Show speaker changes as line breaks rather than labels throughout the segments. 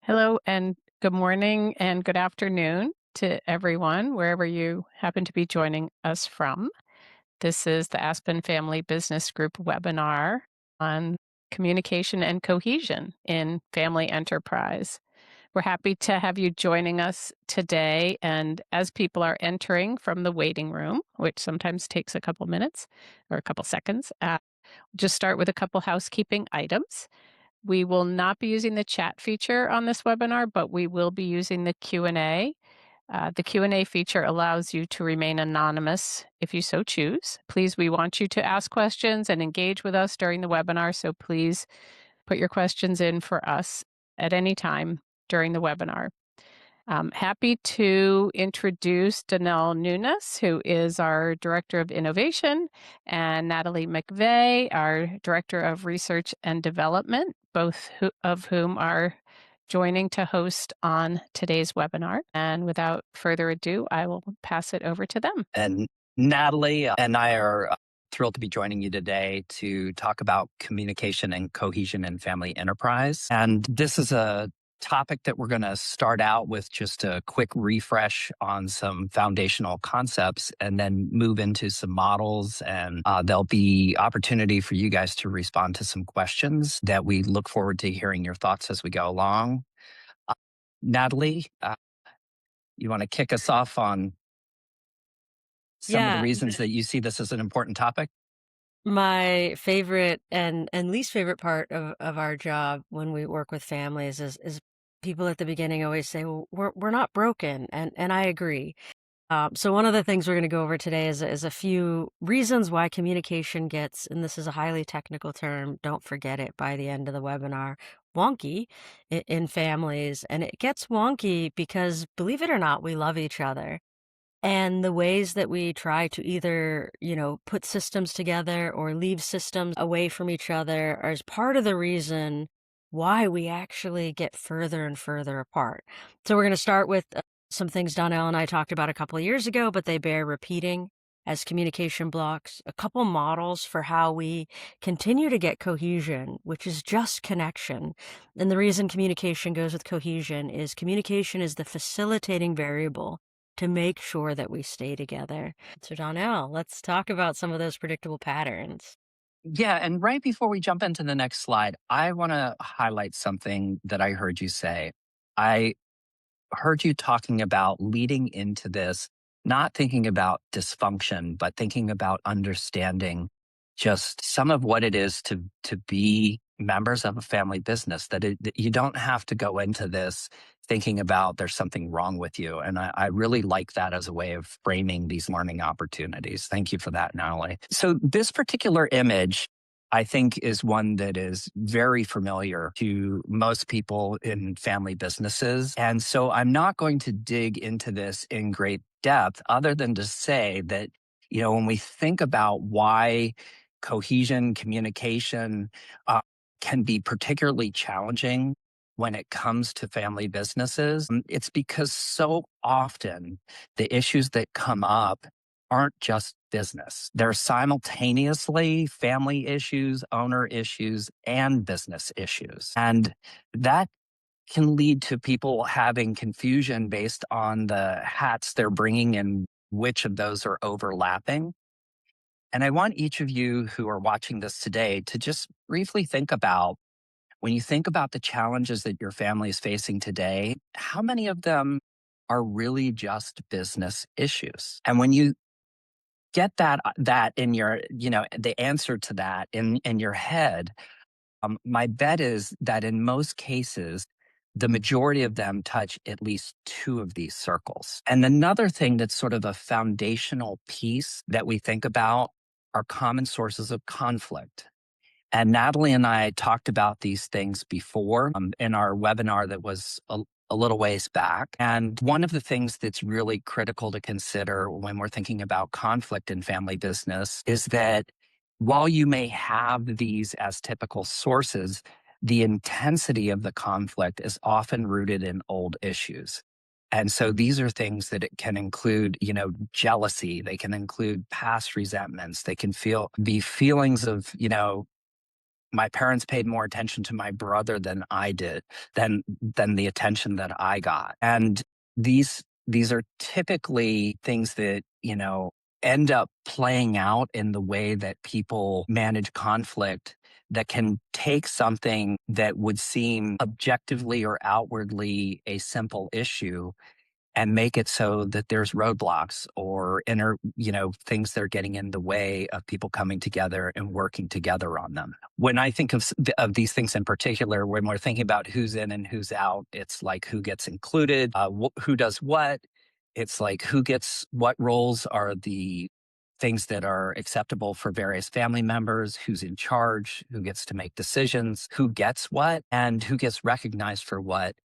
Hello and good morning and good afternoon to everyone, wherever you happen to be joining us from. This is the Aspen Family Business Group webinar on communication and cohesion in family enterprise. We're happy to have you joining us today. And as people are entering from the waiting room, which sometimes takes a couple minutes or a couple seconds, just start with a couple housekeeping items. We will not be using the chat feature on this webinar, but we will be using the Q&A. The Q&A feature allows you to remain anonymous if you so choose. Please, we want you to ask questions and engage with us during the webinar, so please put your questions in for us at any time during the webinar. Happy to introduce Donnel Nunes, who is our Director of Innovation, and Natalie McVeigh, our Director of Research and Development, both of whom are joining to host on today's webinar. And without further ado, I will pass it over to them.
And Natalie and I are thrilled to be joining you today to talk about communication and cohesion in family enterprise. And this is a topic that we're going to start out with just a quick refresh on some foundational concepts and then move into some models. And there'll be opportunity for you guys to respond to some questions that we look forward to hearing your thoughts as we go along. Natalie, you want to kick us off on some of the
Yeah,
reasons that you see this as an important topic?
my favorite and least favorite part of our job when we work with families is people at the beginning always say, "Well, we're not broken," and I agree. So one of the things we're going to go over today is a few reasons why communication gets, and this is a highly technical term, don't forget it by the end of the webinar, wonky in families, and it gets wonky because, believe it or not, we love each other. And the ways that we try to either, put systems together or leave systems away from each other is part of the reason why we actually get further and further apart. So we're going to start with some things Donnell and I talked about a couple of years ago, but they bear repeating as communication blocks, a couple models for how we continue to get cohesion, which is just connection. And the reason communication goes with cohesion is communication is the facilitating variable to make sure that we stay together. So Donnell, let's talk about some of those predictable patterns.
Yeah, and right before we jump into the next slide, I want to highlight something that I heard you say. I heard you talking about leading into this, not thinking about dysfunction, but thinking about understanding just some of what it is to be members of a family business, that you don't have to go into this thinking about there's something wrong with you. And I really like that as a way of framing these learning opportunities. Thank you for that, Natalie. So this particular image I think is one that is very familiar to most people in family businesses. And so I'm not going to dig into this in great depth other than to say that, when we think about why cohesion, communication can be particularly challenging when it comes to family businesses, it's because so often the issues that come up aren't just business. They're simultaneously family issues, owner issues, and business issues. And that can lead to people having confusion based on the hats they're bringing and which of those are overlapping. And I want each of you who are watching this today to just briefly think about when you think about the challenges that your family is facing today, how many of them are really just business issues? And when you get that in your, the answer to that in your head, my bet is that in most cases, the majority of them touch at least two of these circles. And another thing that's sort of a foundational piece that we think about are common sources of conflict. And Natalie and I talked about these things before in our webinar that was a little ways back. And one of the things that's really critical to consider when we're thinking about conflict in family business is that while you may have these as typical sources, the intensity of the conflict is often rooted in old issues. And so these are things that it can include, jealousy. They can include past resentments. They can be feelings of, my parents paid more attention to my brother than I did, than the attention that I got. And these are typically things that, end up playing out in the way that people manage conflict, that can take something that would seem objectively or outwardly a simple issue and make it so that there's roadblocks or things that are getting in the way of people coming together and working together on them. When I think of these things in particular, when we're thinking about who's in and who's out, it's like who gets included, who does what. It's like who gets what roles are the things that are acceptable for various family members, who's in charge, who gets to make decisions, who gets what, and who gets recognized for what,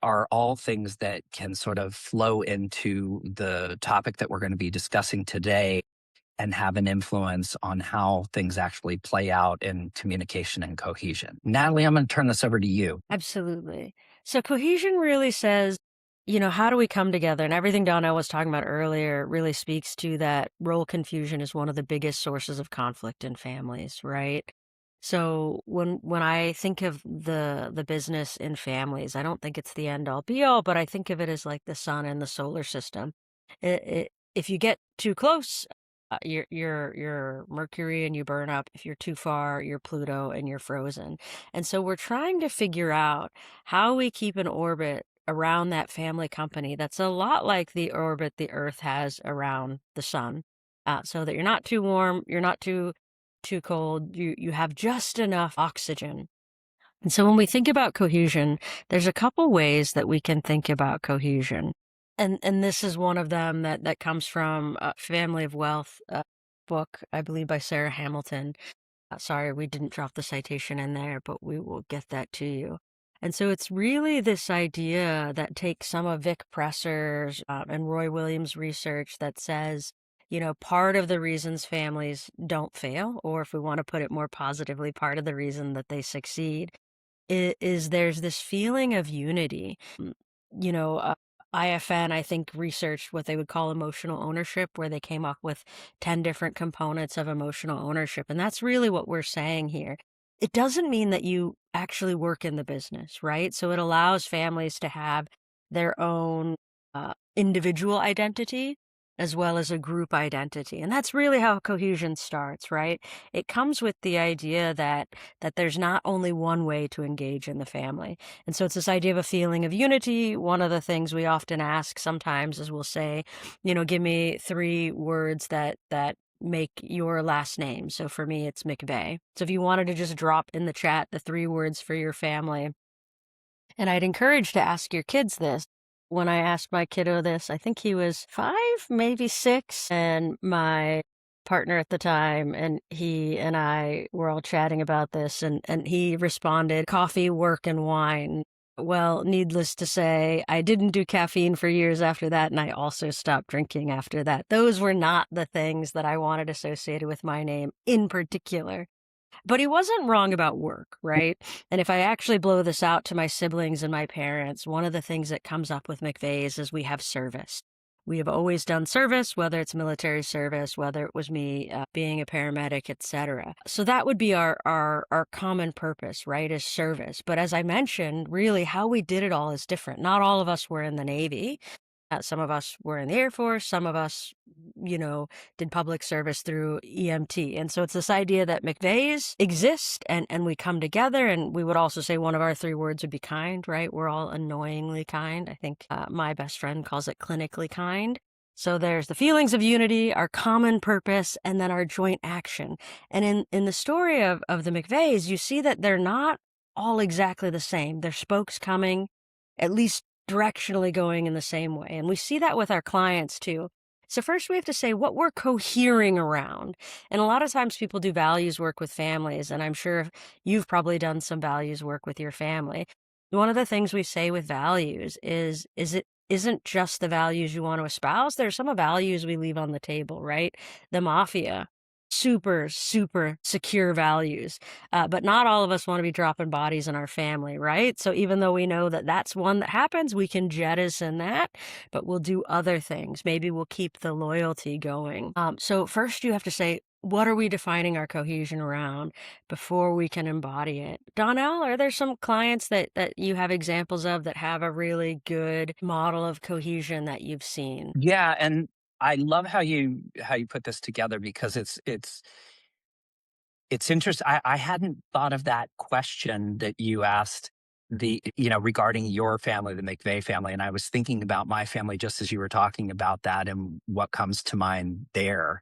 are all things that can sort of flow into the topic that we're going to be discussing today and have an influence on how things actually play out in communication and cohesion. Natalie, I'm going to turn this over to you.
Absolutely. So cohesion really says, how do we come together? And everything Donnel was talking about earlier really speaks to that role confusion is one of the biggest sources of conflict in families, right? So when I think of the business in families, I don't think it's the end all be all, but I think of it as like the sun and the solar system. If you get too close, you're Mercury and you burn up. If you're too far, you're Pluto and you're frozen. And so we're trying to figure out how we keep an orbit around that family company that's a lot like the orbit the Earth has around the sun, so that you're not too warm, you're not too cold, you have just enough oxygen. And so when we think about cohesion, there's a couple ways that we can think about cohesion. And this is one of them that comes from Family of Wealth book, I believe by Sarah Hamilton. Sorry, we didn't drop the citation in there, but we will get that to you. And so it's really this idea that takes some of Vic Presser's and Roy Williams' research that says, part of the reasons families don't fail, or if we want to put it more positively, part of the reason that they succeed is there's this feeling of unity. You know, uh, IFN, I think, researched what they would call emotional ownership, where they came up with 10 different components of emotional ownership. And that's really what we're saying here. It doesn't mean that you actually work in the business, right? So it allows families to have their own individual identity as well as a group identity. And that's really how cohesion starts, right? It comes with the idea that there's not only one way to engage in the family. And so it's this idea of a feeling of unity. One of the things we often ask sometimes is we'll say, give me 3 words that make your last name. So for me, it's McVeigh. So if you wanted to just drop in the chat the 3 words for your family, and I'd encourage to ask your kids this. When I asked my kiddo this, I think he was 5, maybe 6, and my partner at the time, and he and I were all chatting about this, and he responded, coffee, work, and wine. Well, needless to say, I didn't do caffeine for years after that, and I also stopped drinking after that. Those were not the things that I wanted associated with my name in particular. But he wasn't wrong about work, right? And if I actually blow this out to my siblings and my parents, one of the things that comes up with McVeigh's is we have service. We have always done service, whether it's military service, whether it was me being a paramedic, etc. So that would be our common purpose, right, is service. But as I mentioned, really how we did it all is different. Not all of us were in the Navy. Some of us were in the Air Force. Some of us, did public service through EMT. And so it's this idea that McVeigh's exist and we come together. And we would also say one of our 3 words would be kind, right? We're all annoyingly kind. I think my best friend calls it clinically kind. So there's the feelings of unity, our common purpose, and then our joint action. And in the story of the McVeighs, you see that they're not all exactly the same. They're spokes coming, at least directionally going in the same way. And we see that with our clients too. So first we have to say what we're cohering around. And a lot of times people do values work with families, and I'm sure you've probably done some values work with your family. One of the things we say with values is it isn't just the values you want to espouse. There's some values we leave on the table, right? The mafia, super, super secure values. But not all of us want to be dropping bodies in our family, right? So even though we know that that's one that happens, we can jettison that, but we'll do other things. Maybe we'll keep the loyalty going. So first you have to say, what are we defining our cohesion around before we can embody it? Donnell, are there some clients that you have examples of that have a really good model of cohesion that you've seen?
Yeah, and I love how you put this together because it's interesting. I hadn't thought of that question that you asked regarding your family, the McVeigh family. And I was thinking about my family just as you were talking about that and what comes to mind there.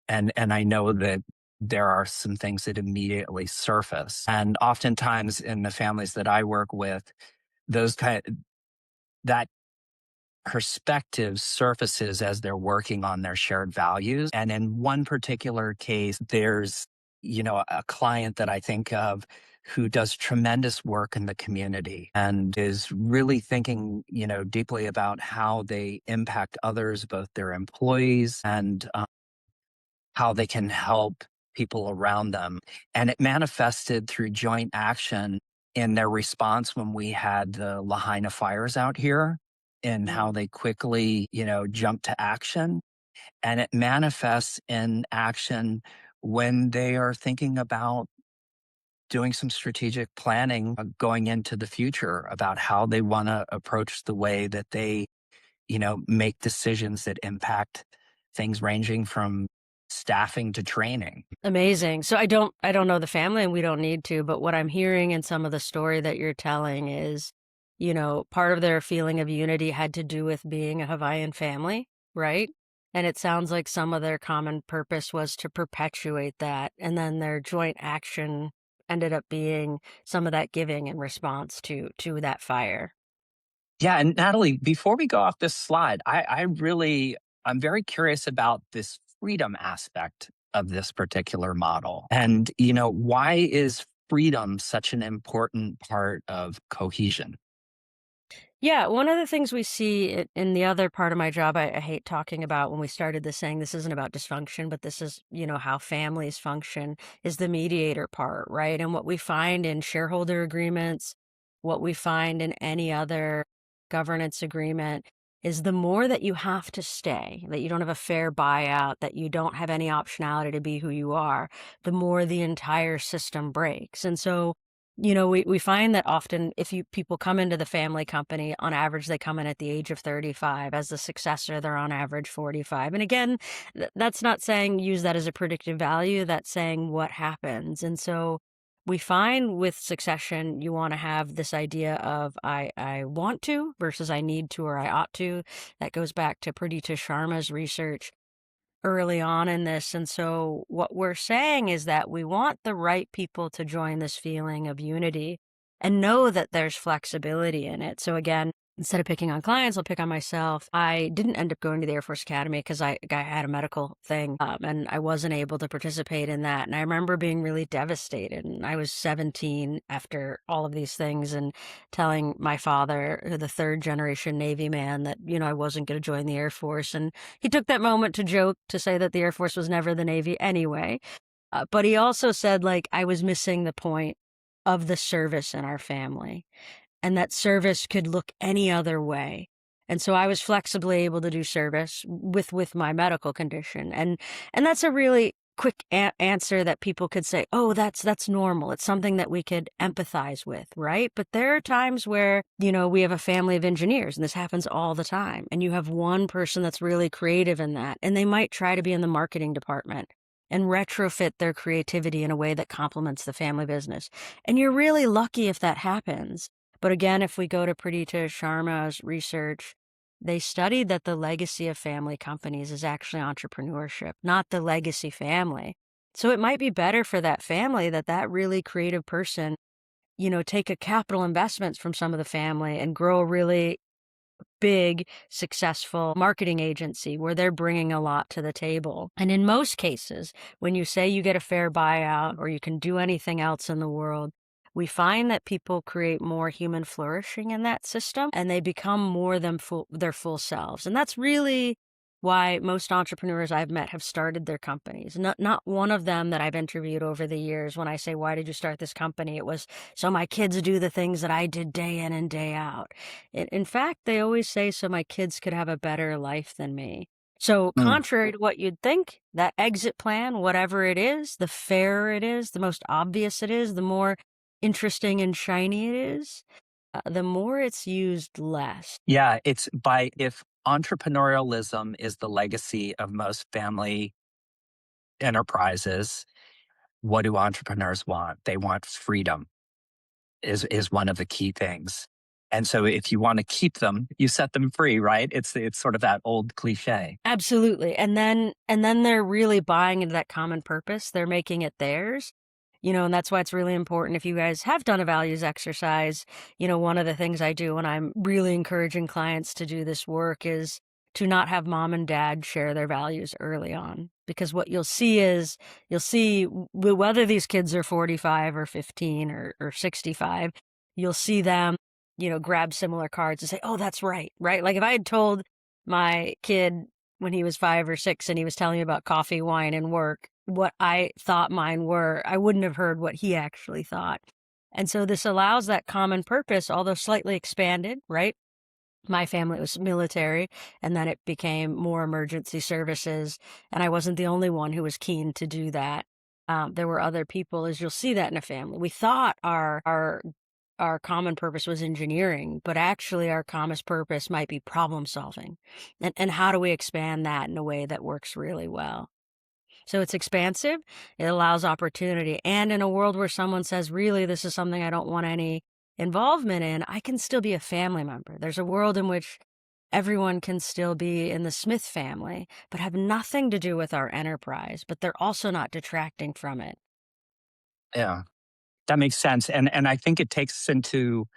And I know that there are some things that immediately surface. And oftentimes in the families that I work with, those kind that perspective surfaces as they're working on their shared values. And in one particular case, there's, a client that I think of who does tremendous work in the community and is really thinking, deeply about how they impact others, both their employees and how they can help people around them. And it manifested through joint action in their response when we had the Lahaina fires out here and how they quickly, jumped to action. And it manifests in action when they are thinking about doing some strategic planning going into the future about how they want to approach the way that they make decisions that impact things ranging from staffing to training.
Amazing. So I don't know the family and we don't need to, but what I'm hearing in some of the story that you're telling is, part of their feeling of unity had to do with being a Hawaiian family, right? And it sounds like some of their common purpose was to perpetuate that. And then their joint action ended up being some of that giving in response to that fire.
Yeah, and Natalie, before we go off this slide, I'm very curious about this freedom aspect of this particular model. And, why is freedom such an important part of cohesion?
Yeah, one of the things we see in the other part of my job, I hate talking about when we started this saying this isn't about dysfunction, but this is, how families function, is the mediator part, right? And what we find in shareholder agreements, what we find in any other governance agreement is the more that you have to stay, that you don't have a fair buyout, that you don't have any optionality to be who you are, the more the entire system breaks. And so we find that often if you people come into the family company, on average, they come in at the age of 35. As the successor, they're on average 45. And again, that's not saying use that as a predictive value. That's saying what happens. And so we find with succession, you want to have this idea of I want to versus I need to or I ought to. That goes back to Pradita Sharma's research early on in this. And so what we're saying is that we want the right people to join this feeling of unity and know that there's flexibility in it. So again, instead of picking on clients, I'll pick on myself. I didn't end up going to the Air Force Academy because I had a medical thing and I wasn't able to participate in that. And I remember being really devastated. And I was 17 after all of these things and telling my father, the third generation Navy man, that, I wasn't going to join the Air Force. And he took that moment to joke to say that the Air Force was never the Navy anyway. But he also said, like, I was missing the point of the service in our family and that service could look any other way. And so I was flexibly able to do service with my medical condition. And that's a really quick answer that people could say, "Oh, that's normal. It's something that we could empathize with," right? But there are times where, we have a family of engineers and this happens all the time. And you have one person that's really creative in that, and they might try to be in the marketing department and retrofit their creativity in a way that complements the family business. And you're really lucky if that happens. But again, if we go to Pradita Sharma's research, they studied that the legacy of family companies is actually entrepreneurship, not the legacy family. So it might be better for that family that really creative person, take a capital investments from some of the family and grow a really big, successful marketing agency where they're bringing a lot to the table. And in most cases, when you say you get a fair buyout or you can do anything else in the world, we find that people create more human flourishing in that system and they become more their full selves. And that's really why most entrepreneurs I've met have started their companies. Not one of them that I've interviewed over the years, when I say, why did you start this company? It was so my kids do the things that I did day in and day out. In fact, they always say, so my kids could have a better life than me. So,
Mm.
contrary to what you'd think, that exit plan, whatever it is, the fairer it is, the most obvious it is, the more interesting and shiny it is, the more it's used less.
Yeah, it's by if entrepreneurialism is the legacy of most family enterprises, what do entrepreneurs want? They want freedom is one of the key things. And so if you want to keep them, you set them free, right? It's sort of that old cliche.
Absolutely. And then they're really buying into that common purpose. They're making it theirs. And that's why it's really important if you guys have done a values exercise, one of the things I do when I'm really encouraging clients to do this work is to not have mom and dad share their values early on. Because what you'll see is whether these kids are 45 or 15 or 65, you'll see them, grab similar cards and say, oh, that's right. Right. Like if I had told my kid when he was 5 or 6 and he was telling me about coffee, wine, and work, what I thought mine were, I wouldn't have heard what he actually thought. And so this allows that common purpose, although slightly expanded, right? My family was military, and then it became more emergency services. And I wasn't the only one who was keen to do that. There were other people, as you'll see that in a family. We thought our common purpose was engineering, but actually our common purpose might be problem solving. And how do we expand that in a way that works really well? So it's expansive, it allows opportunity. And in a world where someone says, really, this is something I don't want any involvement in, I can still be a family member. There's a world in which everyone can still be in the Smith family, but have nothing to do with our enterprise, but they're also not detracting from it.
Yeah, that makes sense. And I think it takes us into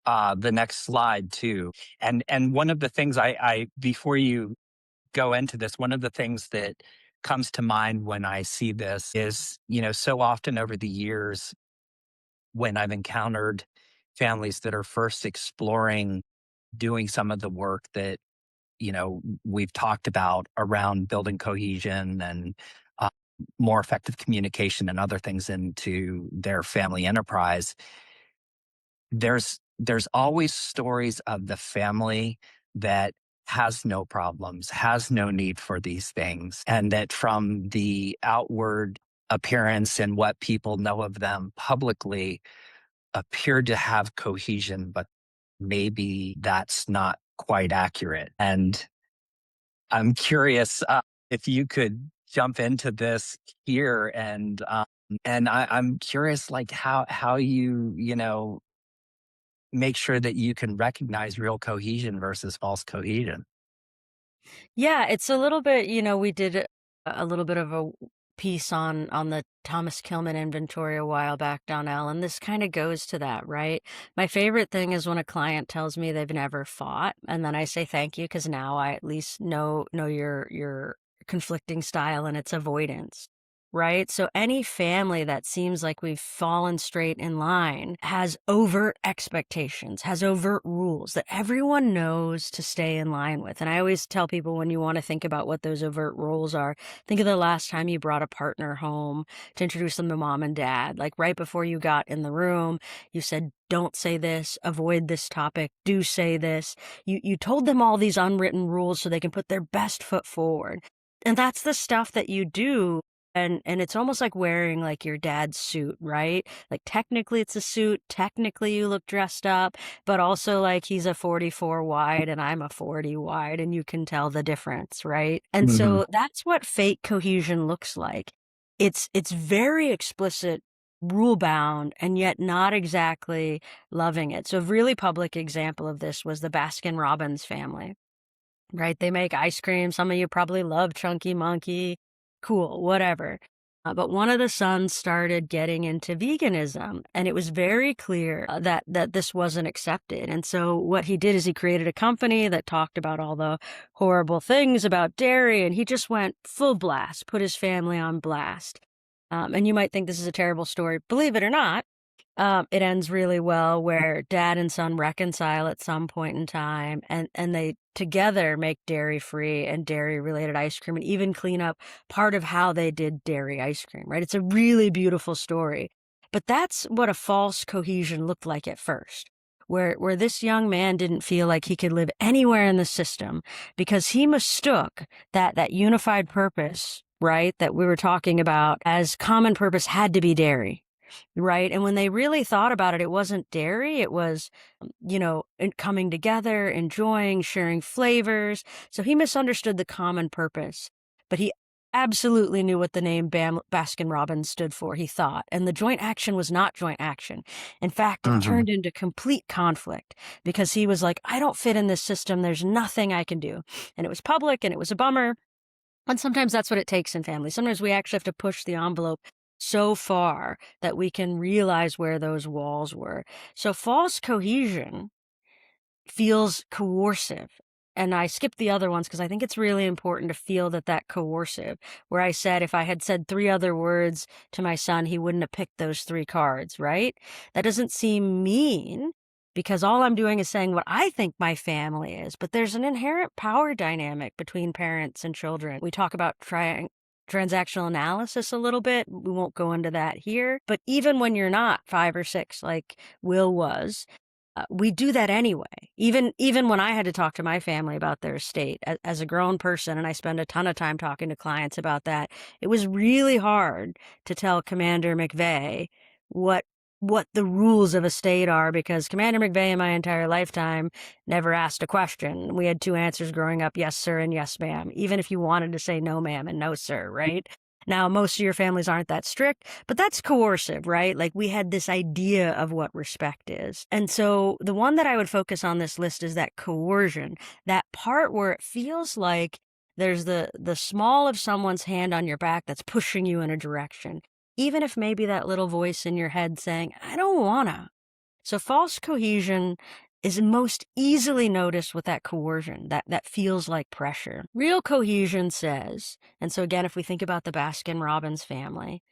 the next slide too. And one of the things I before you go into this, one of the things that comes to mind when I see this is, so often over the years when I've encountered families that are first exploring doing some of the work that, we've talked about around building cohesion and uh, more effective communication and other things into their family enterprise, there's always stories of the family that has no problems, has no need for these things, and that from the outward appearance and what people know of them publicly appear to have cohesion, but maybe that's not quite accurate. And I'm curious if you could jump into this here, and I'm curious, like how you make sure that you can recognize real cohesion versus false cohesion.
Yeah, it's a little bit, we did a little bit of a piece on the Thomas Kilmann inventory a while back, Donnell, and this kind of goes to that, right? My favorite thing is when a client tells me they've never fought, and then I say thank you because now I at least know your conflicting style and it's avoidance. Right. So any family that seems like we've fallen straight in line has overt expectations, has overt rules that everyone knows to stay in line with. And I always tell people when you want to think about what those overt rules are, think of the last time you brought a partner home to introduce them to mom and dad. Like right before you got in the room, you said, don't say this, avoid this topic, do say this. You told them all these unwritten rules so they can put their best foot forward. And that's the stuff that you do and it's almost like wearing like your dad's suit, right? Like technically it's a suit, technically you look dressed up, but also like he's a 44 wide and I'm a 40 wide and you can tell the difference, right? And
Hmm.
so that's what fake cohesion looks like. It's very explicit, rule bound, and yet not exactly loving it. So a really public example of this was the Baskin Robbins family. Right? They make ice cream. Some of you probably love Chunky Monkey. Cool, whatever. But one of the sons started getting into veganism, and it was very clear that this wasn't accepted. And so what he did is he created a company that talked about all the horrible things about dairy, and he just went full blast, put his family on blast. And you might think this is a terrible story. Believe it or not, it ends really well where dad and son reconcile at some point in time and they together make dairy free and dairy related ice cream and even clean up part of how they did dairy ice cream, right? It's a really beautiful story. But that's what a false cohesion looked like at first. where this young man didn't feel like he could live anywhere in the system because he mistook that unified purpose, right, that we were talking about as common purpose had to be dairy, right? And when they really thought about it, it wasn't dairy, it was, coming together, enjoying, sharing flavors. So he misunderstood the common purpose, but he absolutely knew what the name Baskin Robbins stood for, he thought. And the joint action was not joint action. In fact, it
Hmm.
turned into complete conflict because he was like, I don't fit in this system. There's nothing I can do. And it was public and it was a bummer. And sometimes that's what it takes in families. Sometimes we actually have to push the envelope so far that we can realize where those walls were. So false cohesion feels coercive. And I skipped the other ones because I think it's really important to feel that coercive, where I said if I had said 3 other words to my son, he wouldn't have picked those 3 cards, right? That doesn't seem mean because all I'm doing is saying what I think my family is. But there's an inherent power dynamic between parents and children. We talk about transactional analysis a little bit. We won't go into that here. But even when you're not 5 or 6, like Will was, we do that anyway. Even when I had to talk to my family about their estate as a grown person, and I spend a ton of time talking to clients about that, it was really hard to tell Commander McVeigh what the rules of estate are because Commander McVeigh in my entire lifetime never asked a question. We had 2 answers growing up, yes, sir, and yes, ma'am, even if you wanted to say no, ma'am, and no, sir, right? Now, most of your families aren't that strict, but that's coercive, right? Like we had this idea of what respect is. And so the one that I would focus on this list is that coercion, that part where it feels like there's the small of someone's hand on your back that's pushing you in a direction, even if maybe that little voice in your head saying, I don't wanna. So false cohesion is most easily noticed with that coercion, that feels like pressure. Real cohesion says, and so again, if we think about the Baskin Robbins family,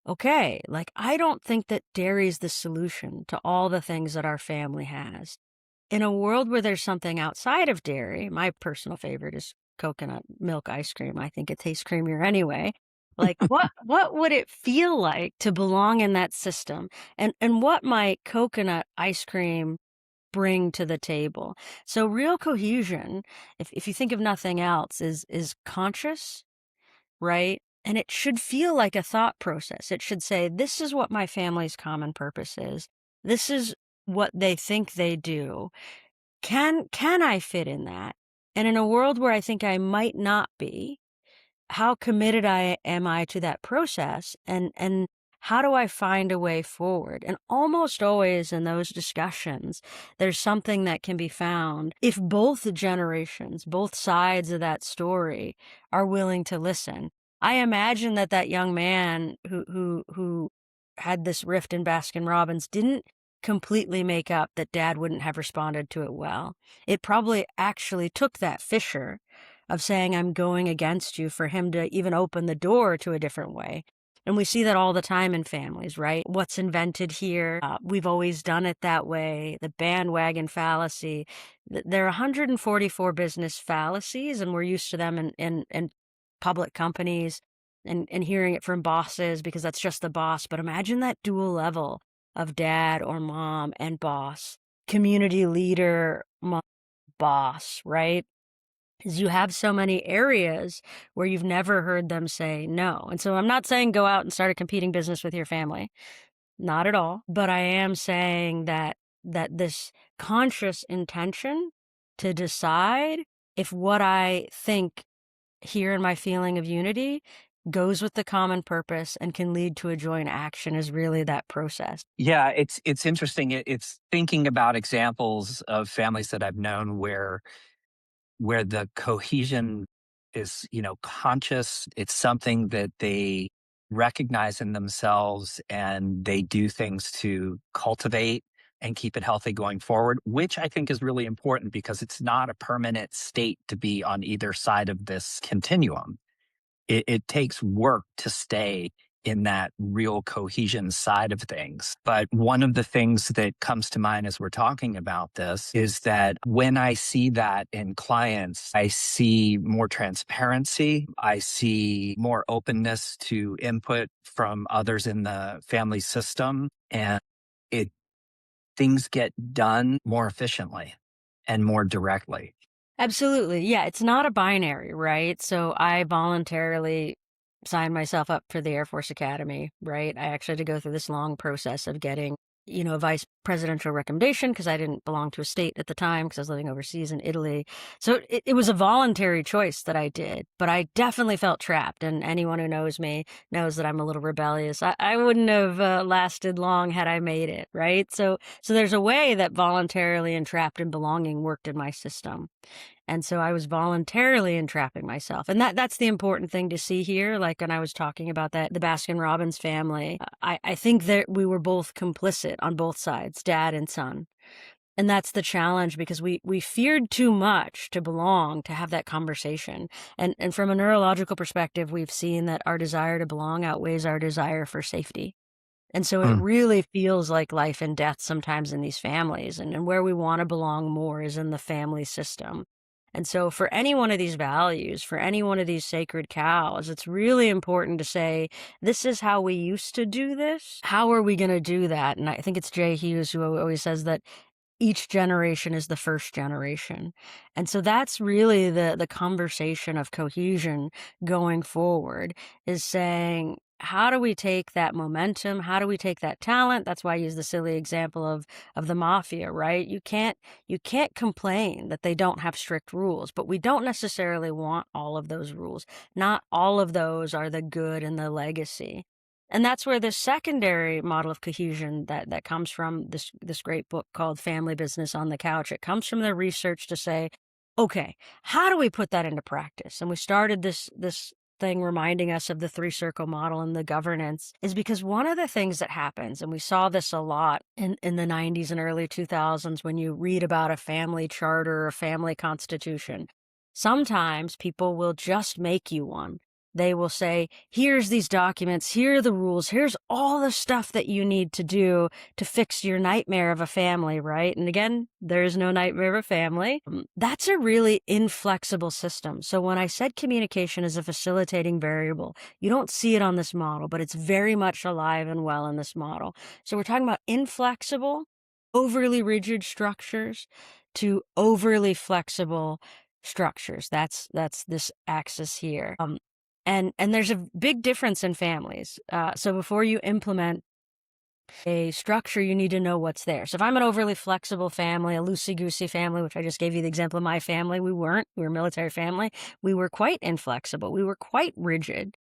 okay, like I don't think that dairy is the solution to all the things that our family has. In a world where there's something outside of dairy, my personal favorite is coconut milk ice cream. I think it tastes creamier anyway. Like what would it feel like to belong in that system? And what might coconut ice cream bring to the table? So real cohesion, if you think of nothing else, is conscious, right? And it should feel like a thought process. It should say, this is what my family's common purpose is. This is what they think they do. Can I fit in that? And in a world where I think I might not be, how committed am I to that process? And how do I find a way forward? And almost always in those discussions, there's something that can be found if both generations, both sides of that story are willing to listen. I imagine that young man who had this rift in Baskin Robbins didn't completely make up that dad wouldn't have responded to it well. It probably actually took that fissure of saying, I'm going against you, for him to even open the door to a different way. And we see that all the time in families, right? What's invented here? We've always done it that way. The bandwagon fallacy. There are 144 business fallacies, and we're used to them in public companies and hearing it from bosses because that's just the boss. But imagine that dual level of dad or mom and boss, community leader, mom, boss, right? Is you have so many areas where you've never heard them say no. And so I'm not saying go out and start a competing business with your family. Not at all. But I am saying that this conscious intention to decide if what I think here in my feeling of unity goes with the common purpose and can lead to a joint action is really that process.
Yeah, it's interesting. It's thinking about examples of families that I've known where the cohesion is, conscious. It's something that they recognize in themselves and they do things to cultivate and keep it healthy going forward, which I think is really important because it's not a permanent state to be on either side of this continuum. It takes work to stay in that real cohesion side of things. But one of the things that comes to mind as we're talking about this is that when I see that in clients, I see more transparency. I see more openness to input from others in the family system. And it things get done more efficiently and more directly.
Absolutely. Yeah, it's not a binary, right? So I voluntarily signed myself up for the Air Force Academy, right? I actually had to go through this long process of getting, a vice presidential recommendation because I didn't belong to a state at the time because I was living overseas in Italy. So it was a voluntary choice that I did, but I definitely felt trapped. And anyone who knows me knows that I'm a little rebellious. I wouldn't have lasted long had I made it, right? So there's a way that voluntarily entrapped and belonging worked in my system. And so I was voluntarily entrapping myself. And that's the important thing to see here. Like when I was talking about the Baskin Robbins family, I think that we were both complicit on both sides, dad and son. And that's the challenge because we feared too much to belong, to have that conversation. And from a neurological perspective, we've seen that our desire to belong outweighs our desire for safety. And so it
Mm.
really feels like life and death sometimes in these families. And where we want to belong more is in the family system. And so for any one of these values, for any one of these sacred cows, it's really important to say, this is how we used to do this. How are we going to do that? And I think it's Jay Hughes who always says that each generation is the first generation. And so that's really the conversation of cohesion going forward, is saying, how do we take that momentum? How do we take that talent? That's why I use the silly example of the mafia, right? You can't complain that they don't have strict rules, but we don't necessarily want all of those rules. Not all of those are the good and the legacy. And that's where the secondary model of cohesion that comes from this great book called Family Business on the Couch. It comes from the research to say, okay, how do we put that into practice? And we started this thing reminding us of the three-circle model and the governance is because one of the things that happens, and we saw this a lot in the 90s and early 2000s when you read about a family charter or a family constitution, sometimes people will just make you one. They will say, here's these documents, here are the rules, here's all the stuff that you need to do to fix your nightmare of a family, right? And again, there is no nightmare of a family. That's a really inflexible system. So when I said communication is a facilitating variable, you don't see it on this model, but it's very much alive and well in this model. So we're talking about inflexible, overly rigid structures to overly flexible structures. That's this axis here. And there's a big difference in families. So before you implement a structure, you need to know what's there. So if I'm an overly flexible family, a loosey-goosey family, which I just gave you the example of my family, we weren't. We were a military family. We were quite inflexible. We were quite rigid.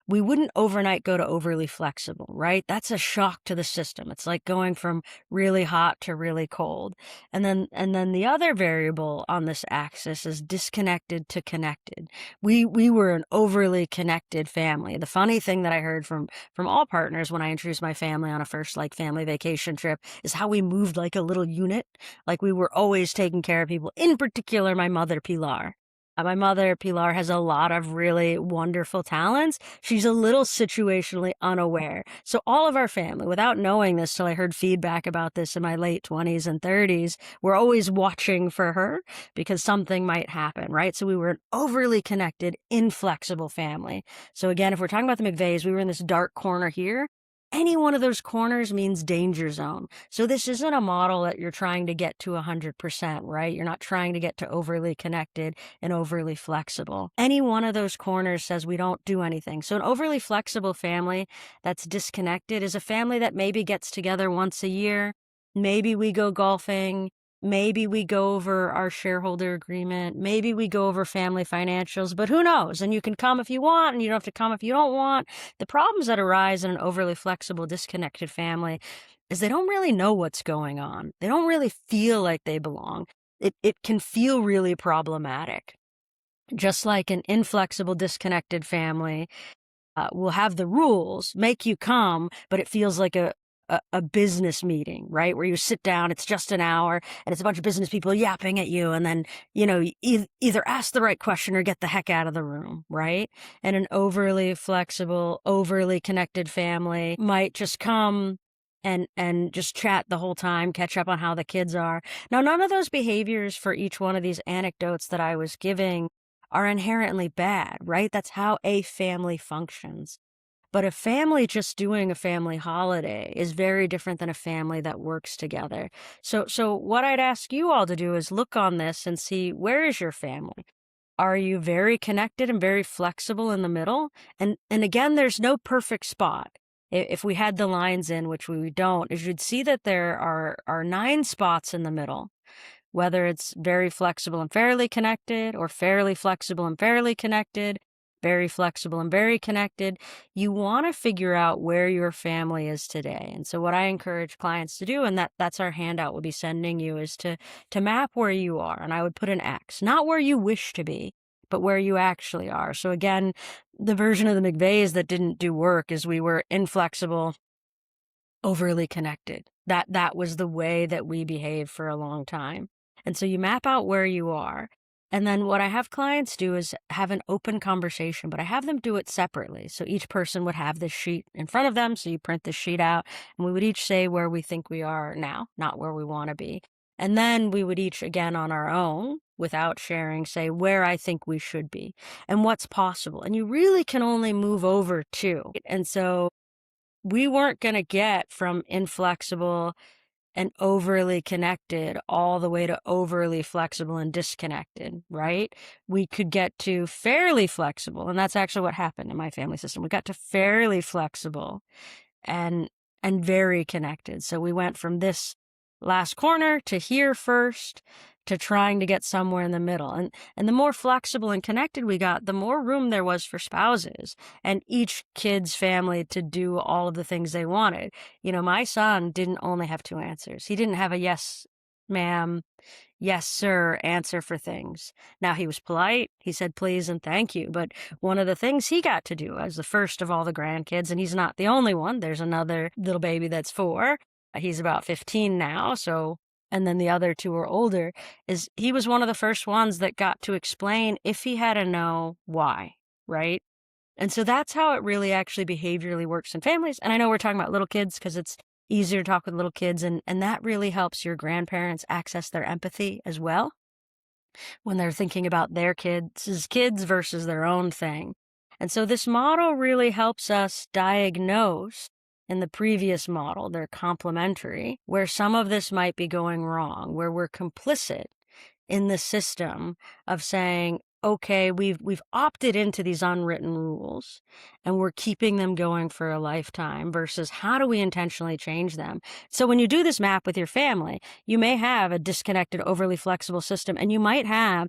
We wouldn't overnight go to overly flexible, right? That's a shock to the system. It's like going from really hot to really cold. And then the other variable on this axis is disconnected to connected. We were an overly connected family. The funny thing that I heard from all partners when I introduced my family on a first family vacation trip is how we moved like a little unit. Like we were always taking care of people, in particular my mother Pilar. My mother, Pilar, has a lot of really wonderful talents. She's a little situationally unaware. So all of our family, without knowing this till I heard feedback about this in my late 20s and 30s, we're always watching for her because something might happen, right? So we were an overly connected, inflexible family. So again, if we're talking about the McVeighs, we were in this dark corner here. Any one of those corners means danger zone. So this isn't a model that you're trying to get to 100%, right? You're not trying to get to overly connected and overly flexible. Any one of those corners says we don't do anything. So an overly flexible family that's disconnected is a family that maybe gets together once a year. Maybe we go golfing. Maybe we go over our shareholder agreement. Maybe we go over family financials, but who knows? And you can come if you want, and you don't have to come if you don't want. The problems that arise in an overly flexible, disconnected family is they don't really know what's going on. They don't really feel like they belong. It can feel really problematic. Just like an inflexible, disconnected family will have the rules, make you come, but it feels like a business meeting, right? Where you sit down, it's just an hour, and it's a bunch of business people yapping at you, and then, either ask the right question or get the heck out of the room, right? And an overly flexible, overly connected family might just come and just chat the whole time, catch up on how the kids are. Now, none of those behaviors for each one of these anecdotes that I was giving are inherently bad, right? That's how a family functions. But a family just doing a family holiday is very different than a family that works together. So what I'd ask you all to do is look on this and see, where is your family? Are you very connected and very flexible in the middle? And again, there's no perfect spot. If we had the lines in, which we don't, is you'd see that there are 9 spots in the middle, whether it's very flexible and fairly connected, or fairly flexible and fairly connected, very flexible and very connected. You want to figure out where your family is today. And so what I encourage clients to do, and that's our handout we'll be sending you, is to map where you are. And I would put an X, not where you wish to be, but where you actually are. So again, the version of the McVeighs that didn't do work is we were inflexible, overly connected. That was the way that we behaved for a long time. And so you map out where you are. And then what I have clients do is have an open conversation, but I have them do it separately. So each person would have this sheet in front of them. So you print the sheet out, and we would each say where we think we are now, not where we want to be. And then we would each, again, on our own, without sharing, say where I think we should be and what's possible. And you really can only move over 2. And so we weren't going to get from inflexible and overly connected all the way to overly flexible and disconnected, right? We could get to fairly flexible, and that's actually what happened in my family system. We got to fairly flexible and very connected. So we went from this last corner to here first, to trying to get somewhere in the middle. And the more flexible and connected we got, the more room there was for spouses and each kid's family to do all of the things they wanted. My son didn't only have 2 answers. He didn't have a yes, ma'am, yes, sir answer for things. Now, he was polite. He said please and thank you. But one of the things he got to do as the first of all the grandkids, and he's not the only one, there's another little baby that's 4. He's about 15 now. And then the other 2 are older, is he was one of the first ones that got to explain, if he had to know, why, right? And so that's how it really actually behaviorally works in families. And I know we're talking about little kids because it's easier to talk with little kids, and that really helps your grandparents access their empathy as well when they're thinking about their kids' kids versus their own thing. And so this model really helps us diagnose. In the previous model, they're complementary, where some of this might be going wrong, where we're complicit in the system of saying, okay, we've opted into these unwritten rules and we're keeping them going for a lifetime, versus how do we intentionally change them? So when you do this map with your family, you may have a disconnected, overly flexible system, and you might have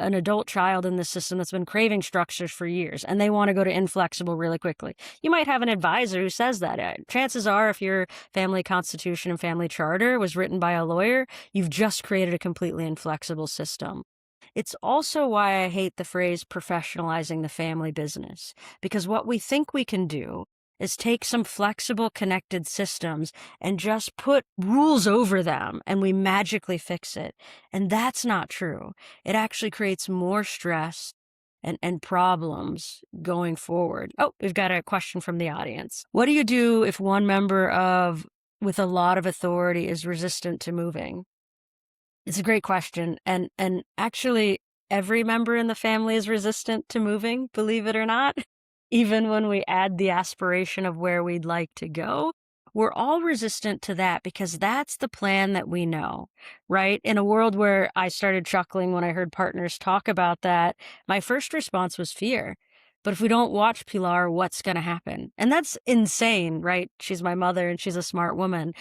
an adult child in the system that's been craving structures for years, and they want to go to inflexible really quickly. You might have an advisor who says that. Chances are, if your family constitution and family charter was written by a lawyer, you've just created a completely inflexible system. It's also why I hate the phrase professionalizing the family business, because what we think we can do is take some flexible, connected systems and just put rules over them and we magically fix it. And that's not true. It actually creates more stress and problems going forward. Oh, we've got a question from the audience. What do you do if one member with a lot of authority is resistant to moving? It's a great question. And actually, every member in the family is resistant to moving, believe it or not. Even when we add the aspiration of where we'd like to go, we're all resistant to that because that's the plan that we know, right? In a world where I started chuckling when I heard partners talk about that, my first response was fear. But if we don't watch Pilar, what's going to happen? And that's insane, right? She's my mother and she's a smart woman.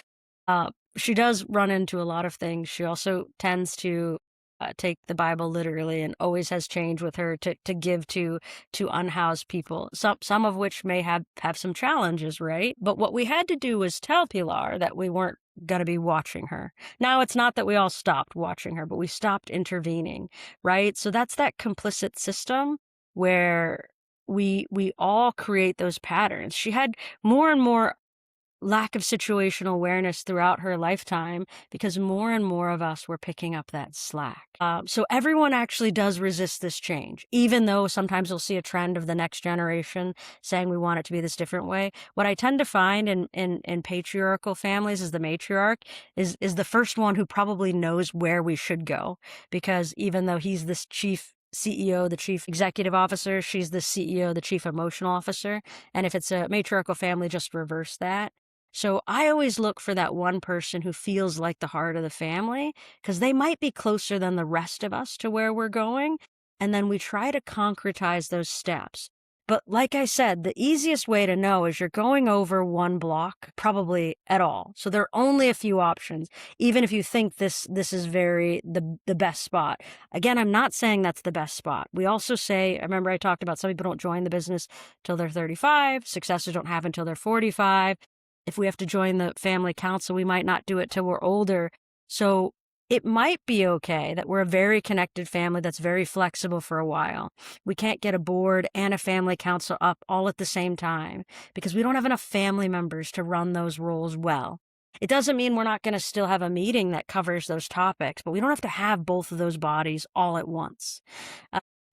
She does run into a lot of things. She also tends to take the Bible literally and always has change with her to give to unhoused people, some of which may have some challenges, right? But what we had to do was tell Pilar that we weren't going to be watching her. Now, it's not that we all stopped watching her, but we stopped intervening, right? So that's that complicit system where we all create those patterns. She had more and more lack of situational awareness throughout her lifetime because more and more of us were picking up that slack. So everyone actually does resist this change, even though sometimes you'll see a trend of the next generation saying we want it to be this different way. What I tend to find in patriarchal families is the matriarch is the first one who probably knows where we should go, because even though he's this chief CEO, the chief executive officer. She's the CEO, the chief emotional officer. And if it's a matriarchal family, just reverse that. So I always look for that one person who feels like the heart of the family because they might be closer than the rest of us to where we're going. And then we try to concretize those steps. But like I said, the easiest way to know is you're going over one block, probably at all. So there are only a few options, even if you think this is the best spot. Again, I'm not saying that's the best spot. We also say, I remember I talked about some people don't join the business till they're 35, successors don't have until they're 45. If we have to join the family council, we might not do it till we're older. So it might be okay that we're a very connected family that's very flexible for a while. We can't get a board and a family council up all at the same time because we don't have enough family members to run those roles well. It doesn't mean we're not going to still have a meeting that covers those topics, but we don't have to have both of those bodies all at once.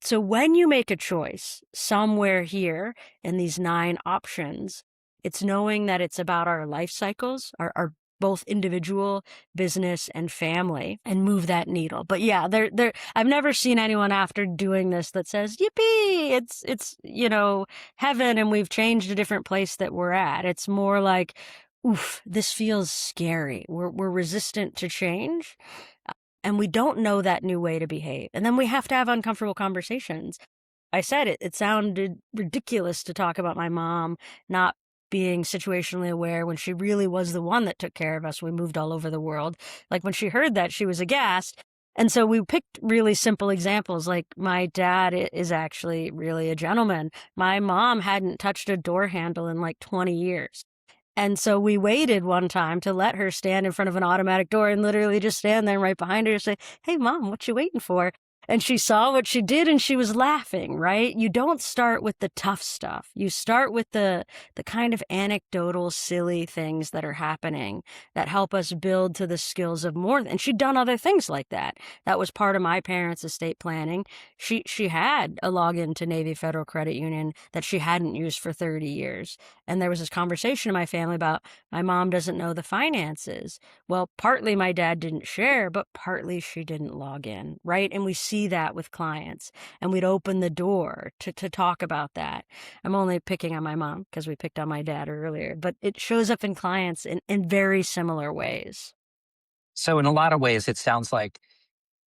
So when you make a choice somewhere here in these 9 options, it's knowing that it's about our life cycles, our both individual, business, and family, and move that needle. But yeah, I've never seen anyone after doing this that says, yippee, it's heaven and we've changed a different place that we're at. It's more like, oof, this feels scary. We're resistant to change. And we don't know that new way to behave. And then we have to have uncomfortable conversations. I said it sounded ridiculous to talk about my mom not being situationally aware when she really was the one that took care of us. We moved all over the world. Like when she heard that, she was aghast. And so we picked really simple examples. Like my dad is actually really a gentleman. My mom hadn't touched a door handle in like 20 years. And so we waited one time to let her stand in front of an automatic door and literally just stand there right behind her and say, hey, Mom, what you waiting for? And she saw what she did and she was laughing, right? You don't start with the tough stuff. You start with the kind of anecdotal, silly things that are happening that help us build to the skills of more. And she'd done other things like that. That was part of my parents' estate planning. She had a login to Navy Federal Credit Union that she hadn't used for 30 years. And there was this conversation in my family about my mom doesn't know the finances. Well, partly my dad didn't share, but partly she didn't log in, right? And we see that with clients, and we'd open the door to talk about that. I'm only picking on my mom because we picked on my dad earlier, but it shows up in clients in very similar ways.
So, in a lot of ways, it sounds like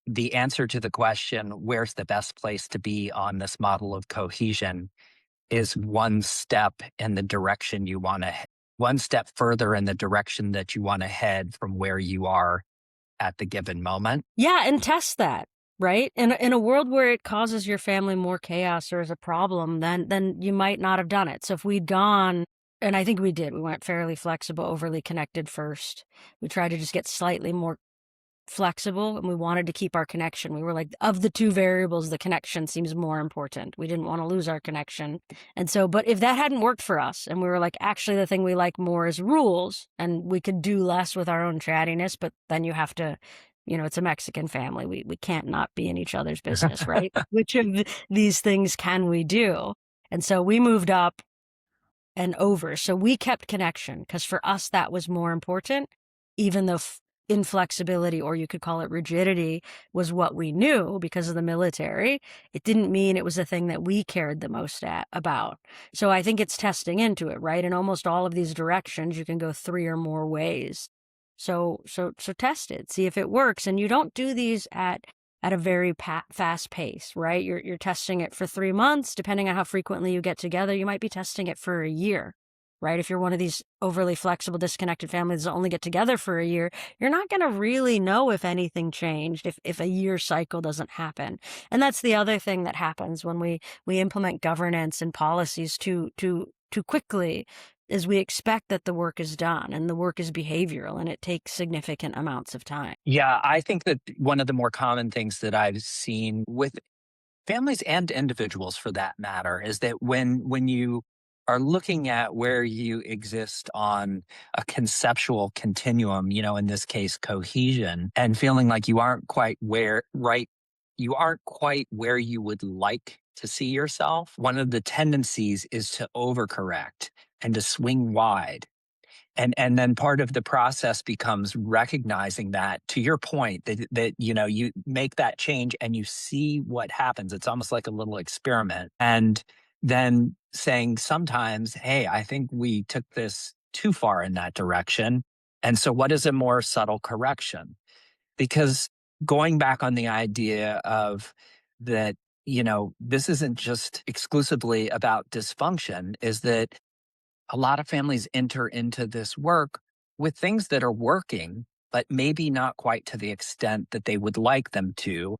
the answer to the question, where's the best place to be on this model of cohesion, is one step in the direction you want to, one step further in the direction that you want to head from where you are at the given moment.
Yeah, and test that, right? In a world where it causes your family more chaos or is a problem, then you might not have done it. So if we'd gone, and I think we did, we went fairly flexible, overly connected first. We tried to just get slightly more flexible and we wanted to keep our connection. We were like, of the 2 variables, the connection seems more important. We didn't want to lose our connection. And so, but if that hadn't worked for us and we were like, actually, the thing we like more is rules and we could do less with our own chattiness, but then you have to, it's a Mexican family. We can't not be in each other's business, right? Which of these things can we do? And so we moved up and over. So we kept connection because for us, that was more important, even though inflexibility, or you could call it rigidity, was what we knew because of the military. It didn't mean it was the thing that we cared the most about. So I think it's testing into it, right? In almost all of these directions, you can go 3 or more ways. So test it, see if it works. And you don't do these at a very fast pace, right? You're testing it for 3 months, depending on how frequently you get together. You might be testing it for a year. Right? If you're one of these overly flexible, disconnected families that only get together for a year, you're not going to really know if anything changed if a year cycle doesn't happen. And that's the other thing that happens when we implement governance and policies too quickly, is we expect that the work is done and the work is behavioral and it takes significant amounts of time.
Yeah, I think that one of the more common things that I've seen with families and individuals for that matter is that when you are looking at where you exist on a conceptual continuum, in this case, cohesion, and feeling like you aren't quite you aren't quite where you would like to see yourself, one of the tendencies is to overcorrect and to swing wide. And then part of the process becomes recognizing that, to your point, that you make that change and you see what happens. It's almost like a little experiment. And then saying sometimes, hey, I think we took this too far in that direction. And so what is a more subtle correction? Because going back on the idea of that, this isn't just exclusively about dysfunction, is that a lot of families enter into this work with things that are working, but maybe not quite to the extent that they would like them to.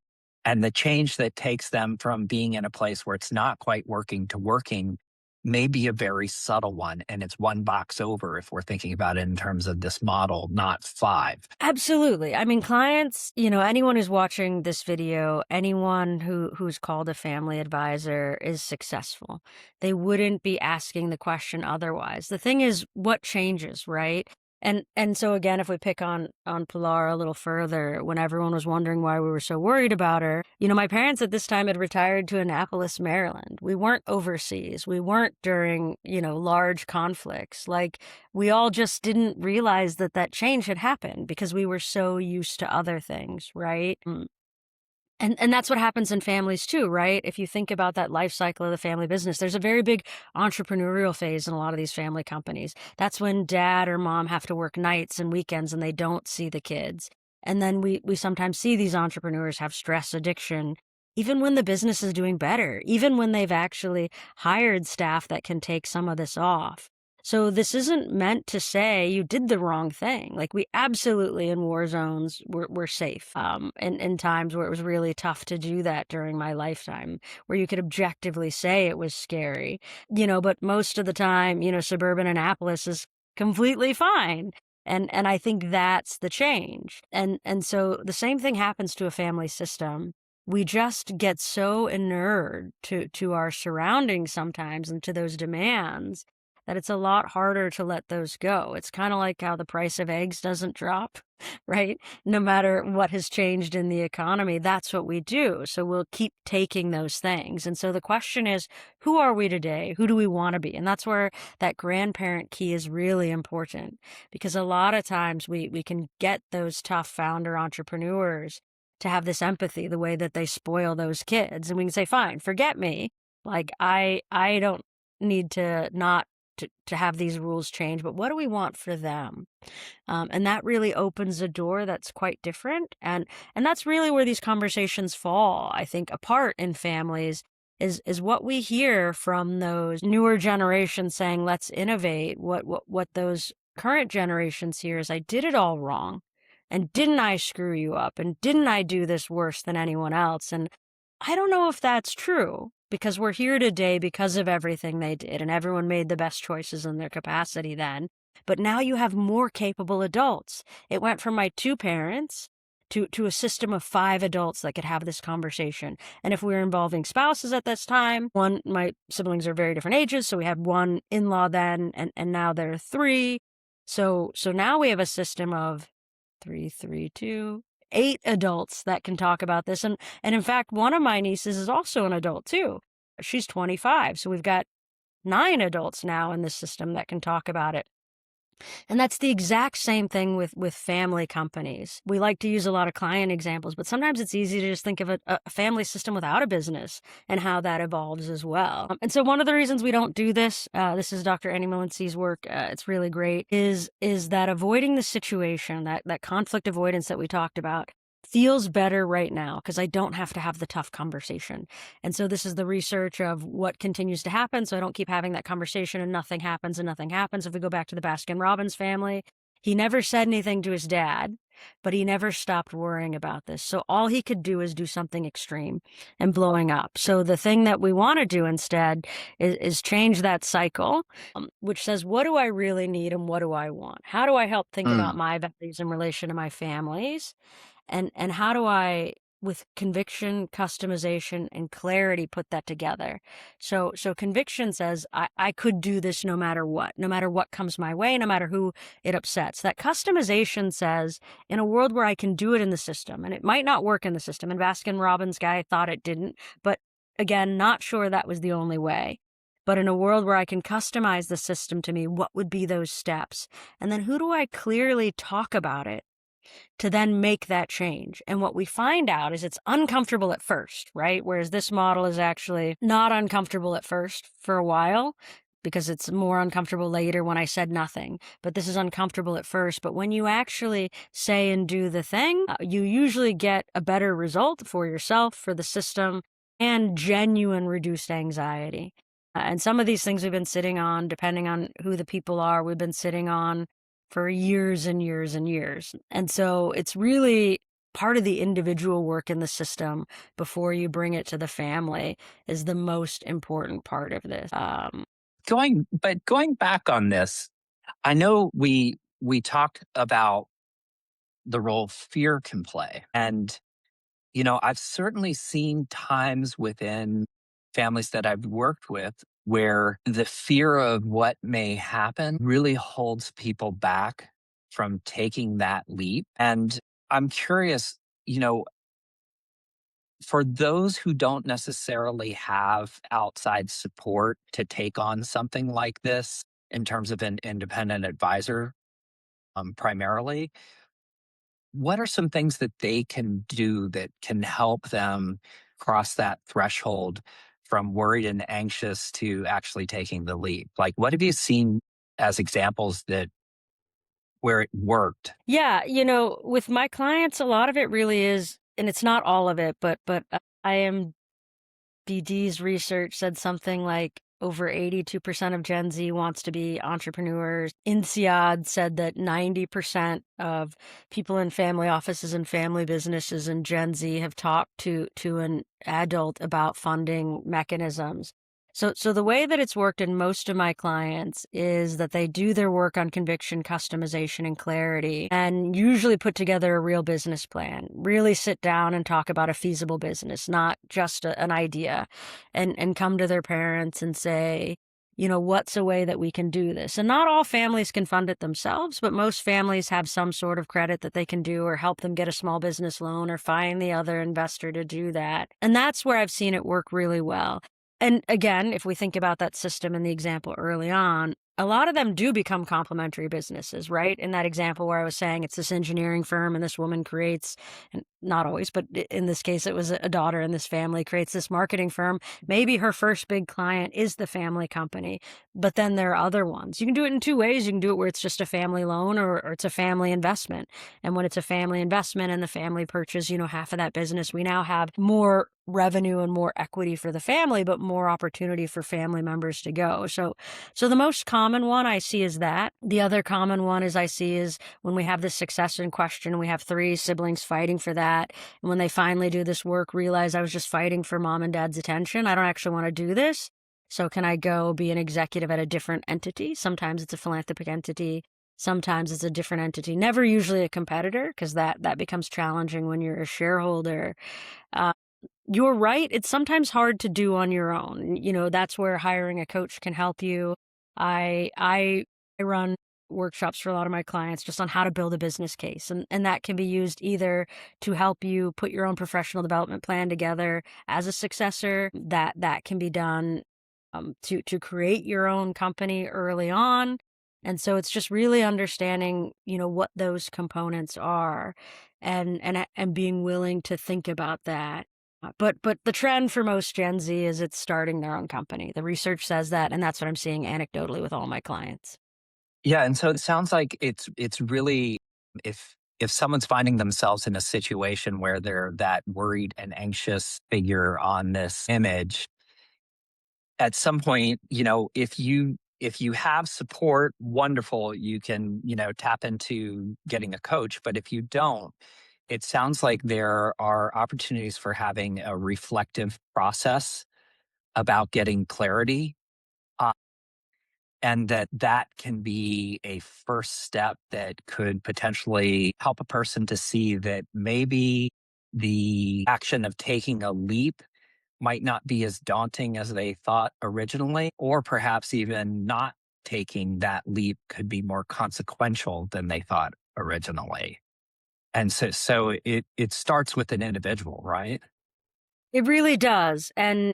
And the change that takes them from being in a place where it's not quite working to working may be a very subtle one. And it's one box over if we're thinking about it in terms of this model, not five.
Absolutely. I mean, clients, anyone who's watching this video, anyone who's called a family advisor is successful. They wouldn't be asking the question otherwise. The thing is, what changes, right? And so again, if we pick on Pilar a little further, when everyone was wondering why we were so worried about her, my parents at this time had retired to Annapolis, Maryland. We weren't overseas. We weren't during, large conflicts. Like, we all just didn't realize that change had happened because we were so used to other things, right? And that's what happens in families too, right? If you think about that life cycle of the family business, there's a very big entrepreneurial phase in a lot of these family companies. That's when dad or mom have to work nights and weekends and they don't see the kids. And then we sometimes see these entrepreneurs have stress addiction, even when the business is doing better, even when they've actually hired staff that can take some of this off. So this isn't meant to say you did the wrong thing. Like, we absolutely in war zones were safe. In times where it was really tough to do that during my lifetime, where you could objectively say it was scary, but most of the time, suburban Annapolis is completely fine. And I think that's the change. And so the same thing happens to a family system. We just get so inured to our surroundings sometimes and to those demands that it's a lot harder to let those go. It's kind of like how the price of eggs doesn't drop, right? No matter what has changed in the economy, that's what we do. So we'll keep taking those things. And so the question is, who are we today? Who do we want to be? And that's where that grandparent key is really important, because a lot of times we can get those tough founder entrepreneurs to have this empathy, the way that they spoil those kids. And we can say, fine, forget me. Like, I don't need to not to have these rules change, but what do we want for them? And that really opens a door that's quite different. And that's really where these conversations fall, I think, apart in families, is what we hear from those newer generations saying, let's innovate. What those current generations hear is, I did it all wrong. And didn't I screw you up? And didn't I do this worse than anyone else? And I don't know if that's true, because we're here today because of everything they did, and everyone made the best choices in their capacity then. But now you have more capable adults. It went from my two parents to a system of 5 adults that could have this conversation. And if we were involving spouses at this time, my siblings are very different ages, so we had one in-law then, and now there are 3. So now we have a system of 3, 3, 2, 8 adults that can talk about this. And in fact, one of my nieces is also an adult too. She's 25. So we've got 9 adults now in the system that can talk about it. And that's the exact same thing with family companies. We like to use a lot of client examples, but sometimes it's easy to just think of a family system without a business and how that evolves as well. And so one of the reasons we don't do this, this is Dr. Annie Molinski's work, it's really great, is that avoiding the situation, that conflict avoidance that we talked about, feels better right now because I don't have to have the tough conversation. And so this is the research of what continues to happen. So I don't keep having that conversation and nothing happens and nothing happens. If we go back to the Baskin-Robbins family, he never said anything to his dad, but he never stopped worrying about this. So all he could do is do something extreme and blowing up. So the thing that we want to do instead is change that cycle, which says, what do I really need and what do I want? How do I help think about my values in relation to my families? And how do I, with conviction, customization, and clarity, put that together? So conviction says, I could do this no matter what comes my way, no matter who it upsets. That customization says, in a world where I can do it in the system, and it might not work in the system, and Baskin-Robbins guy thought it didn't, but again, not sure that was the only way. But in a world where I can customize the system to me, what would be those steps? And then who do I clearly talk about it to then make that change? And what we find out is it's uncomfortable at first, right? Whereas this model is actually not uncomfortable at first for a while, because it's more uncomfortable later when I said nothing. But this is uncomfortable at first. But when you actually say and do the thing, you usually get a better result for yourself, for the system, and genuine reduced anxiety. And some of these things we've been sitting on, depending on who the people are, we've been sitting on for years and years and years. And so it's really part of the individual work in the system before you bring it to the family is the most important part of this.
Going back on this, I know we talked about the role fear can play. And, I've certainly seen times within families that I've worked with where the fear of what may happen really holds people back from taking that leap. And I'm curious, you know, for those who don't necessarily have outside support to take on something like this in terms of an independent advisor, primarily, what are some things that they can do that can help them cross that threshold from worried and anxious to actually taking the leap? Like, what have you seen as examples that where it worked?
Yeah, with my clients, a lot of it really is, and it's not all of it, but IMBD's research said something like over 82% of Gen Z wants to be entrepreneurs. INSEAD said that 90% of people in family offices and family businesses in Gen Z have talked to an adult about funding mechanisms. So the way that it's worked in most of my clients is that they do their work on conviction, customization, and clarity, and usually put together a real business plan, really sit down and talk about a feasible business, not just an idea, and come to their parents and say, what's a way that we can do this? And not all families can fund it themselves, but most families have some sort of credit that they can do or help them get a small business loan or find the other investor to do that. And that's where I've seen it work really well. And again, if we think about that system in the example early on, a lot of them do become complementary businesses, right? In that example where I was saying it's this engineering firm and this woman creates, and not always, but in this case, it was a daughter in this family creates this marketing firm. Maybe her first big client is the family company, but then there are other ones. You can do it in two ways. You can do it where it's just a family loan or it's a family investment. And when it's a family investment and the family purchase, half of that business, we now have more revenue and more equity for the family, but more opportunity for family members to go. So the most common one I see is that. The other common one I see is when we have this succession question, we have three siblings fighting for that. And when they finally do this work, realize I was just fighting for mom and dad's attention. I don't actually want to do this. So can I go be an executive at a different entity? Sometimes it's a philanthropic entity. Sometimes it's a different entity, never usually a competitor, because that becomes challenging when you're a shareholder. You're right. It's sometimes hard to do on your own. That's where hiring a coach can help you. I run workshops for a lot of my clients just on how to build a business case. And that can be used either to help you put your own professional development plan together as a successor. That can be done to create your own company early on. And so it's just really understanding, what those components are and being willing to think about that. But the trend for most Gen Z is it's starting their own company. The research says that, and that's what I'm seeing anecdotally with all my clients.
Yeah, and so it sounds like it's really if someone's finding themselves in a situation where they're that worried and anxious figure on this image, at some point, if you have support, wonderful, you can, tap into getting a coach. But if you don't, it sounds like there are opportunities for having a reflective process about getting clarity. uh, and that can be a first step that could potentially help a person to see that maybe the action of taking a leap might not be as daunting as they thought originally, or perhaps even not taking that leap could be more consequential than they thought originally. And so it starts with an individual, right?
It really does. And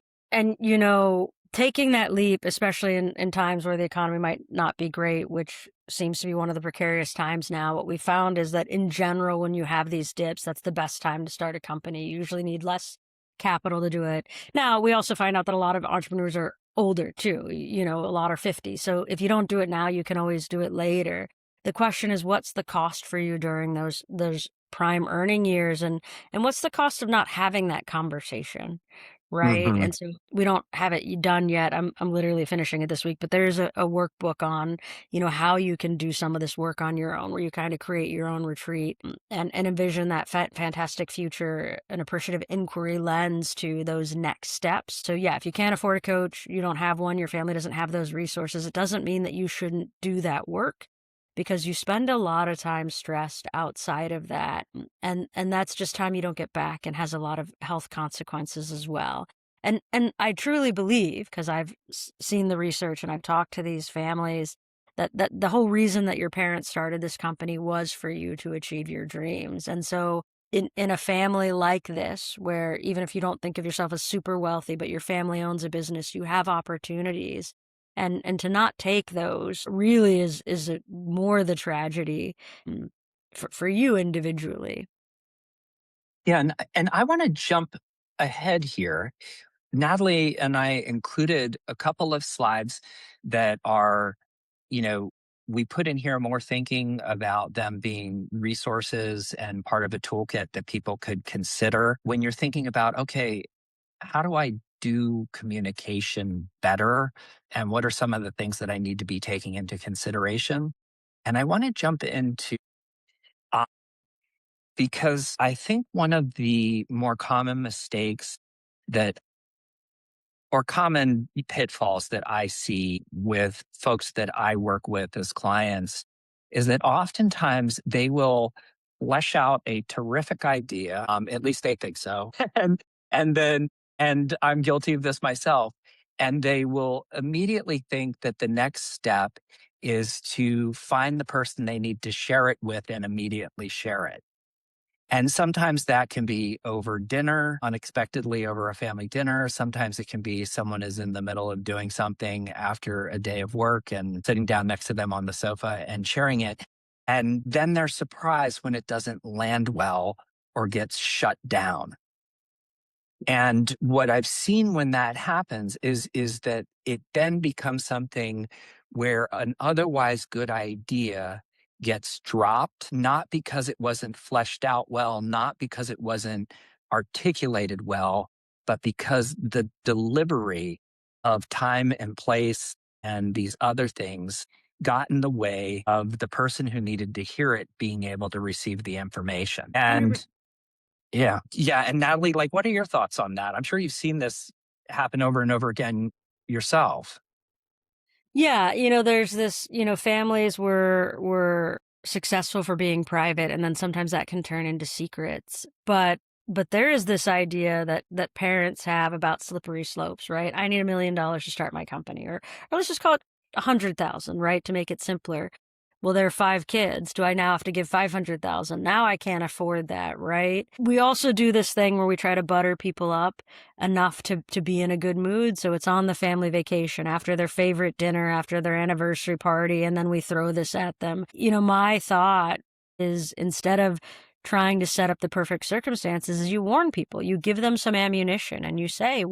taking that leap, especially in times where the economy might not be great, which seems to be one of the precarious times now, what we found is that in general, when you have these dips, that's the best time to start a company. You usually need less capital to do it. Now, we also find out that a lot of entrepreneurs are older too. A lot are 50. So if you don't do it now, you can always do it later. The question is, what's the cost for you during those prime earning years, and what's the cost of not having that conversation? Right.
Hmm.
And so we don't have it done yet. I'm literally finishing it this week, but there's a workbook on, how you can do some of this work on your own, where you kind of create your own retreat and envision that fantastic future, an appreciative inquiry lens to those next steps. So yeah, if you can't afford a coach, you don't have one, your family doesn't have those resources, it doesn't mean that you shouldn't do that work, because you spend a lot of time stressed outside of that, and that's just time you don't get back and has a lot of health consequences as well. And I truly believe, because I've seen the research and I've talked to these families, that the whole reason that your parents started this company was for you to achieve your dreams. And so in a family like this, where even if you don't think of yourself as super wealthy, but your family owns a business, you have opportunities, and to not take those really is more the tragedy, for you individually.
Yeah, and I want to jump ahead here. Natalie and I included a couple of slides that are, you know, we put in here more thinking about them being resources and part of a toolkit that people could consider when you're thinking about, okay, how do I do communication better? And what are some of the things that I need to be taking into consideration? And I want to jump into, uh, because I think one of the more common mistakes that or common pitfalls that I see with folks that I work with as clients is that oftentimes they will flesh out a terrific idea. At least they think so, and then and I'm guilty of this myself. And they will immediately think that the next step is to find the person they need to share it with and immediately share it. And sometimes that can be over dinner, unexpectedly over a family dinner. Sometimes it can be someone is in the middle of doing something after a day of work and sitting down next to them on the sofa and sharing it. And then they're surprised when it doesn't land well or gets shut down. And what I've seen when that happens is that it then becomes something where an otherwise good idea gets dropped, not because it wasn't fleshed out well, not because it wasn't articulated well, but because the delivery of time and place and these other things got in the way of the person who needed to hear it being able to receive the information. And yeah. Yeah. And Natalie, like, what are your thoughts on that? I'm sure you've seen this happen over and over again yourself.
Yeah, there's this, families were successful for being private, and then sometimes that can turn into secrets. But there is this idea that parents have about slippery slopes, right? I need $1 million to start my company, or let's just call it 100,000, right, to make it simpler. Well, there are 5 kids. Do I now have to give 500,000? Now I can't afford that, right? We also do this thing where we try to butter people up enough to be in a good mood. So it's on the family vacation, after their favorite dinner, after their anniversary party, and then we throw this at them. My thought is, instead of trying to set up the perfect circumstances, is you warn people, you give them some ammunition, and you say,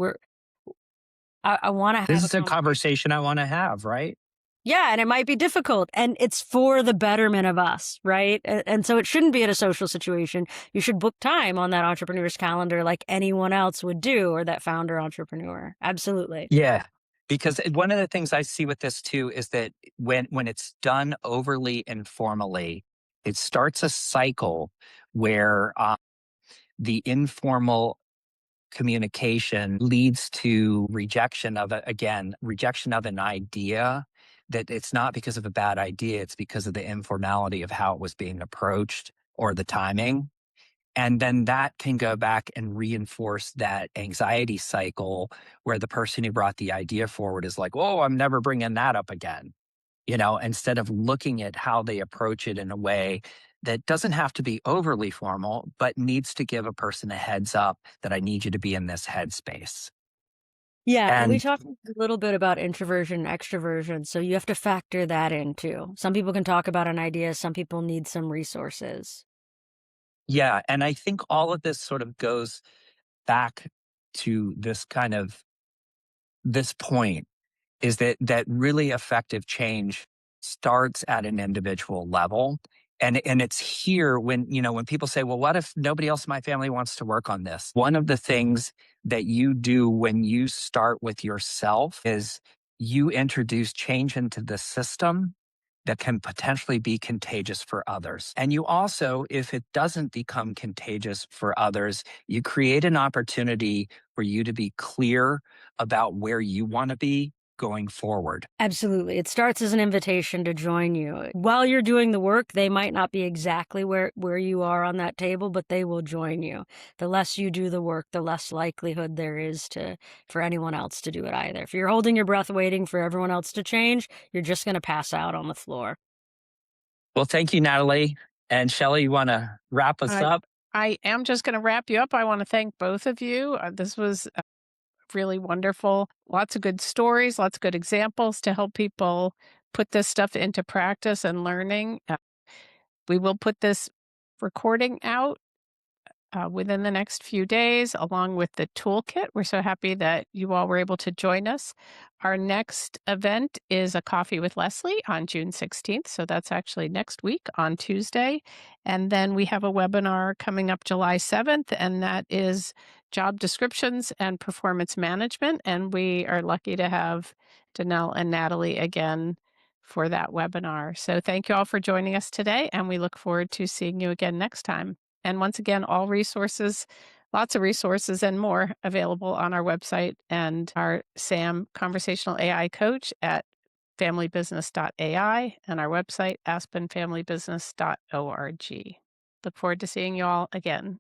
I want to
This
have a
is a
conversation.
conversation I want to have, right?
Yeah, and it might be difficult, and it's for the betterment of us, right? And so it shouldn't be at a social situation. You should book time on that entrepreneur's calendar like anyone else would do, or that founder entrepreneur. Absolutely.
Yeah. Because one of the things I see with this too is that when it's done overly informally, it starts a cycle where the informal communication leads to rejection of rejection of an idea, that it's not because of a bad idea, it's because of the informality of how it was being approached or the timing. And then that can go back and reinforce that anxiety cycle where the person who brought the idea forward is like, oh, I'm never bringing that up again. Instead of looking at how they approach it in a way that doesn't have to be overly formal, but needs to give a person a heads up that I need you to be in this headspace.
Yeah, and we
And
talked a little bit about introversion, extroversion, so you have to factor that in too. Some people can talk about an idea, some people need some resources.
yeah, and I think all of this sort of goes back to this point is that really effective change starts at an individual level. And it's here when, when people say, well, what if nobody else in my family wants to work on this? One of the things that you do when you start with yourself is you introduce change into the system that can potentially be contagious for others. And you also, if it doesn't become contagious for others, you create an opportunity for you to be clear about where you want to be going forward.
Absolutely. It starts as an invitation to join you. While you're doing the work, they might not be exactly where you are on that table, but they will join you. The less you do the work, the less likelihood there is for anyone else to do it either. If you're holding your breath waiting for everyone else to change, you're just going to pass out on the floor.
Well, thank you, Natalie. And Shelley, you want to wrap us
I
up?
I am just gonna wrap you up. I wanna thank both of you. This was, really wonderful. Lots of good stories, lots of good examples to help people put this stuff into practice and learning. We will put this recording out within the next few days, along with the toolkit. We're so happy that you all were able to join us. Our next event is a coffee with Leslie on June 16th. So that's actually next week on Tuesday. And then we have a webinar coming up July 7th, and that is job descriptions and performance management. And we are lucky to have Donnel and Natalie again for that webinar. So thank you all for joining us today, and we look forward to seeing you again next time. And once again, all resources, lots of resources and more available on our website and our SAM conversational AI coach at familybusiness.ai and our website, aspenfamilybusiness.org. Look forward to seeing you all again.